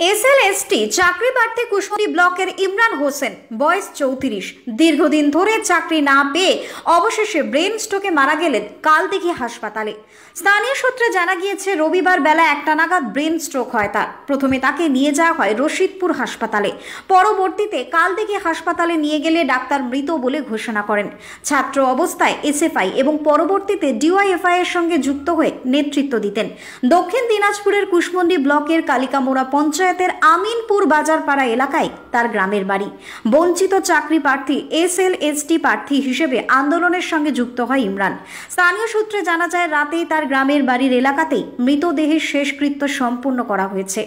SLST চাকরি প্রার্থী কুশমুন্ডি ব্লকের ইমরান হোসেন, বয়স 34, দীর্ঘদিন ধরে চাকরি না পেয়ে অবশেষে ব্রেন স্ট্রোকে মারা গেলেন কালদিঘি হাসপাতালে। স্থানীয় সূত্রে জানা গিয়েছে, রবিবার বেলা 1টা নাগাদ ব্রেন স্ট্রোক হয় তার। প্রথমে তাকে নিয়ে যাওয়া হয় রশিদপুর হাসপাতালে, পরবর্তীতে কালদিঘি হাসপাতালে নিয়ে গেলে ডাক্তার মৃত বলে ঘোষণা করেন। ছাত্র অবস্থায় এসএফআই এবং পরবর্তীতে ডিওয়াইএফআই এর সঙ্গে যুক্ত হয়ে নেতৃত্ব দিতেন। দক্ষিণ দিনাজপুরের কুশমুন্ডি ব্লকের কালিকামোড়া পঞ্চায়েতের আমিনপুর বাজারপাড়া এলাকায় তার গ্রামের বাড়ি। বঞ্চিত চাকরি প্রার্থী এসএলএসটি প্রার্থী হিসেবে আন্দোলনের সঙ্গে যুক্ত হয় ইমরান। স্থানীয় সূত্রে জানা যায়, রাতেই তার গ্রামের বাড়ির এলাকাতেই মৃতদেহের শেষকৃত্য সম্পূর্ণ করা হয়েছে।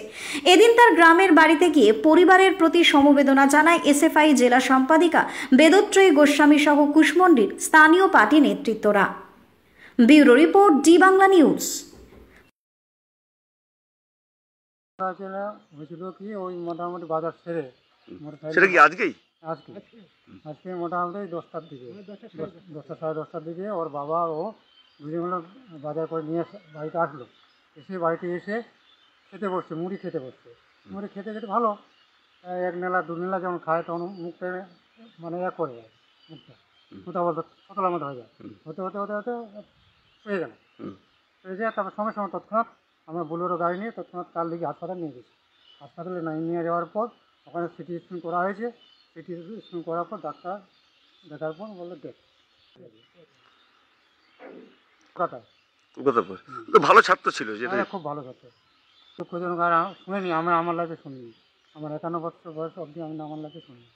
এদিন তার গ্রামের বাড়িতে গিয়ে পরিবারের প্রতি সমবেদনা জানায় এসএফআই জেলা সম্পাদিকা বেদত্রয়ী গোস্বামী সহ কুশমুন্ডির স্থানীয় পার্টি নেতৃত্বরা। Bureau report, D Bangla news. হয়েছিল কি, ওই মোটামুটি বাজার ছেড়ে সেটা কি আজকে মোটামুটি 10টার দিকে, 10টা সাড়ে 10টার দিকে ওর বাবা ও দুজন মিলে বাজার করে নিয়ে বাড়িতে আসলো। এসে বাড়িতে এসে খেতে বসছে, মুড়ি খেতে বসছে। মুড়ি খেতে খেতে ভালো, এক নেলা দু নেলা যেমন খায় তখন মুখটা মানে করে যায়, মুখটা কোথাও বলতো কতলার মতো হয়ে যায়। হতে হতে হতে হতে হয়ে গেল, হয়ে যায়। তারপর সঙ্গে সঙ্গে তৎক্ষণাৎ আমরা বোলেরো গাড়ি নিয়ে তৎক্ষণাৎ কালদিঘি হাসপাতালে নিয়ে গেছি। হাসপাতালে নিয়ে যাওয়ার পর ওখানে সিটি স্ক্যান করা হয়েছে। সিটি স্ক্যান করার পর ডাক্তার দেখার পর বললো ডেট। ভালো ছাত্র ছিল, খুব ভালো ছাত্র। দুঃখজনক, আর শুনিনি, আমার লাইফে শুনিনি। আমার 51 বছর বয়স অবধি আমি আমার লাইফে শুনিনি।